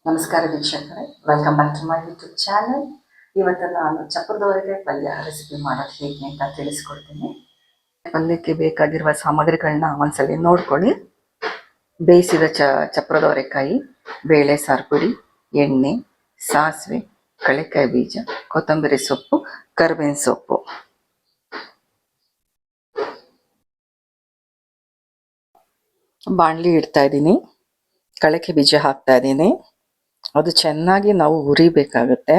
ನಮಸ್ಕಾರ ವೀಕ್ಷಕರೇ, welcome back to my YouTube channel. ಇವತ್ತು ನಾನು ಚಪ್ಪರದವರೆಗೆ ಪಲ್ಯ ರೆಸಿಪಿ ಮಾಡೋದು ಹೇಗೆ ಅಂತ ತಿಳಿಸ್ಕೊಡ್ತೀನಿ. ಪಲ್ಯಕ್ಕೆ ಬೇಕಾಗಿರುವ ಸಾಮಗ್ರಿಗಳನ್ನ ಒಂದ್ಸಲಿ ನೋಡ್ಕೊಳ್ಳಿ. ಬೇಯಿಸಿದ ಚಪ್ಪರದವರೆಕಾಯಿ, ಬೇಳೆ ಸಾರು ಪುಡಿ, ಎಣ್ಣೆ, ಸಾಸಿವೆ, ಕಳೆಕಾಯಿ ಬೀಜ, ಕೊತ್ತಂಬರಿ ಸೊಪ್ಪು, ಕರಿಬೇವಿನ ಸೊಪ್ಪು. ಬಾಣಲಿ ಇಡ್ತಾ ಇದ್ದೀನಿ, ಕಳಕೆ ಬೀಜ ಹಾಕ್ತಾ ಇದ್ದೀನಿ. ಅದು ಚೆನ್ನಾಗಿ ನಾವು ಹುರಿಬೇಕಾಗುತ್ತೆ.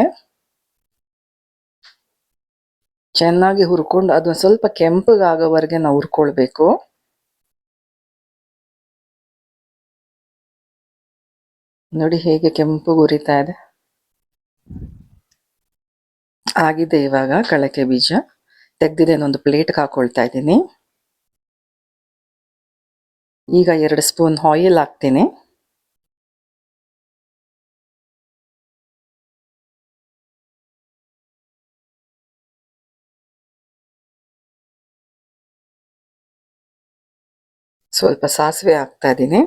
ಚೆನ್ನಾಗಿ ಹುರ್ಕೊಂಡು ಅದು ಸ್ವಲ್ಪ ಕೆಂಪಗಾಗೋವರೆಗೆ ನಾವು ಹುರ್ಕೊಳ್ಬೇಕು. ನೋಡಿ ಹೇಗೆ ಕೆಂಪು ಹುರಿತಾ ಇದೆ. ಆಗಿದೆ. ಇವಾಗ ಕಳಕೆ ಬೀಜ ತೆಗ್ದಿದೆ, ಒಂದು ಪ್ಲೇಟ್ಗೆ ಹಾಕೊಳ್ತಾ ಇದ್ದೀನಿ. ಈಗ 2 ಸ್ಪೂನ್ ಆಯಿಲ್ ಹಾಕ್ತೀನಿ. ಸ್ವಲ್ಪ ಸಾಸಿವೆ ಹಾಕ್ತಾ ಇದ್ದೀನಿ.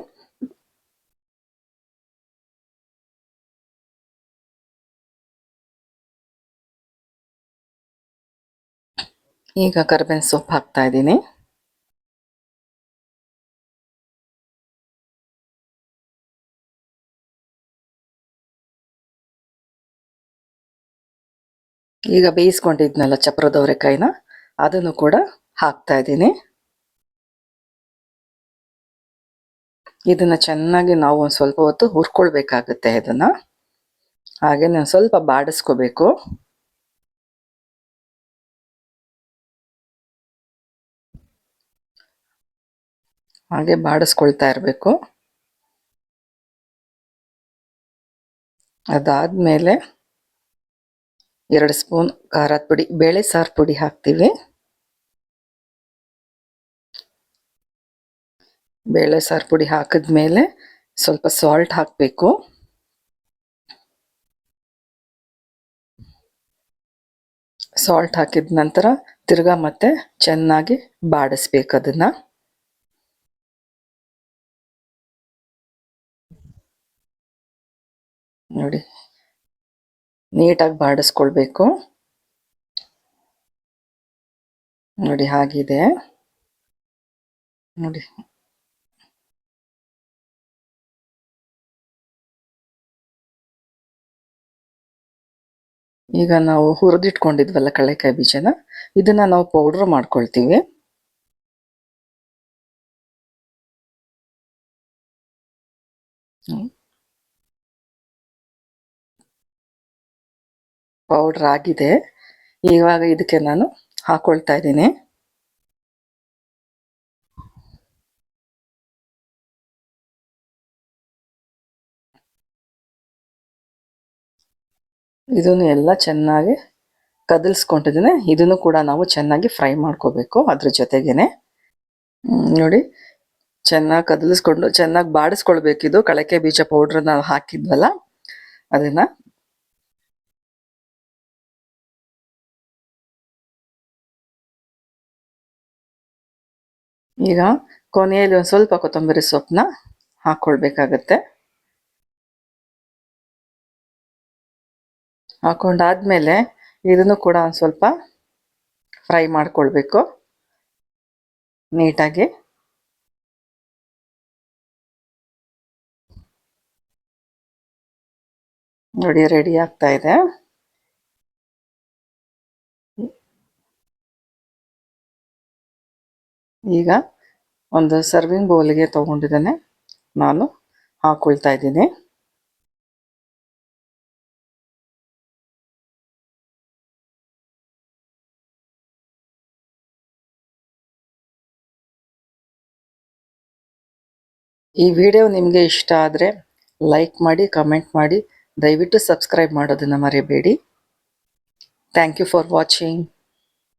ಈಗ ಕರಿಬೇವಿನ ಸೊಪ್ಪು ಹಾಕ್ತಾ ಇದ್ದೀನಿ. ಈಗ ಬೇಯಿಸ್ಕೊಂಡಿದ್ನಲ್ಲ ಚಪ್ಪರದವರೆಕಾಯಿನ, ಅದನ್ನು ಕೂಡ ಹಾಕ್ತಾ ಇದ್ದೀನಿ. ಇದನ್ನ ಚೆನ್ನಾಗಿ ನಾವು ಒಂದು ಸ್ವಲ್ಪ ಹೊತ್ತು ಹುರ್ಕೊಳ್ಬೇಕಾಗುತ್ತೆ. ಇದನ್ನ ಹಾಗೆ ಸ್ವಲ್ಪ ಬಾಡಿಸ್ಕೋಬೇಕು. ಹಾಗೆ ಬಾಡಿಸ್ಕೊಳ್ತಾ ಇರಬೇಕು. ಅದಾದ್ಮೇಲೆ 2 ಸ್ಪೂನ್ ಖಾರದ ಪುಡಿ, ಬೇಳೆ ಸಾರು ಪುಡಿ ಹಾಕ್ತೀವಿ. ಬೇಳೆ ಸಾರು ಪುಡಿ ಹಾಕಿದ್ಮೇಲೆ ಸ್ವಲ್ಪ ಸಾಲ್ಟ್ ಹಾಕಬೇಕು. ಸಾಲ್ಟ್ ಹಾಕಿದ ನಂತರ ತಿರ್ಗಾ ಮತ್ತೆ ಚೆನ್ನಾಗಿ ಬಾಡಿಸ್ಬೇಕು. ಅದನ್ನ ನೋಡಿ, ನೀಟಾಗಿ ಬಾಡಿಸ್ಕೊಳ್ಬೇಕು. ನೋಡಿ ಹಾಗಿದೆ. ನೋಡಿ, ಈಗ ನಾವು ಹುರಿದಿಟ್ಕೊಂಡಿದ್ವಲ್ಲ ಕಳೆಕಾಯಿ ಬೀಜನ, ಇದನ್ನ ನಾವು ಪೌಡ್ರ್ ಮಾಡ್ಕೊಳ್ತೀವಿ. ಪೌಡ್ರ್ ಆಗಿದೆ. ಇವಾಗ ಇದಕ್ಕೆ ನಾನು ಹಾಕೊಳ್ತಾ ಇದ್ದೀನಿ. ಇದನ್ನು ಎಲ್ಲ ಚೆನ್ನಾಗಿ ಕದಲ್ಸ್ಕೊಂಡಿದ್ದೀನಿ. ಇದನ್ನು ಕೂಡ ನಾವು ಚೆನ್ನಾಗಿ ಫ್ರೈ ಮಾಡ್ಕೋಬೇಕು ಅದ್ರ ಜೊತೆಗೇನೆ. ನೋಡಿ, ಚೆನ್ನಾಗಿ ಕದಲಿಸ್ಕೊಂಡು ಚೆನ್ನಾಗಿ ಬಾಡಿಸ್ಕೊಳ್ಬೇಕು. ಇದು ಕಳಕೆ ಬೀಜ ಪೌಡ್ರ್ ನಾವು ಹಾಕಿದ್ವಲ್ಲ ಅದನ್ನ. ಈಗ ಕೊನೆಯಲ್ಲಿ ಒಂದು ಸ್ವಲ್ಪ ಕೊತ್ತಂಬರಿ ಸೊಪ್ಪನ್ನ ಹಾಕೊಳ್ಬೇಕಾಗತ್ತೆ. ಹಾಕೊಂಡಾದ್ಮೇಲೆ ಇದನ್ನು ಕೂಡ ಒಂದು ಸ್ವಲ್ಪ ಫ್ರೈ ಮಾಡ್ಕೊಳ್ಬೇಕು ನೀಟಾಗಿ. ನೋಡಿ, ರೆಡಿ ಆಗ್ತಾ ಇದೆ. ಈಗ ಒಂದು ಸರ್ವಿಂಗ್ ಬೌಲ್ಗೆ ತಗೊಂಡಿದ್ದೇನೆ, ನಾನು ಹಾಕೊಳ್ತಾ ಇದ್ದೀನಿ. ಈ ವಿಡಿಯೋ ನಿಮಗೆ ಇಷ್ಟ ಆದರೆ ಲೈಕ್ ಮಾಡಿ, ಕಮೆಂಟ್ ಮಾಡಿ, ದಯವಿಟ್ಟು ಸಬ್ಸ್ಕ್ರೈಬ್ ಮಾಡೋದನ್ನು ಮರಿಬೇಡಿ. Thank you for watching.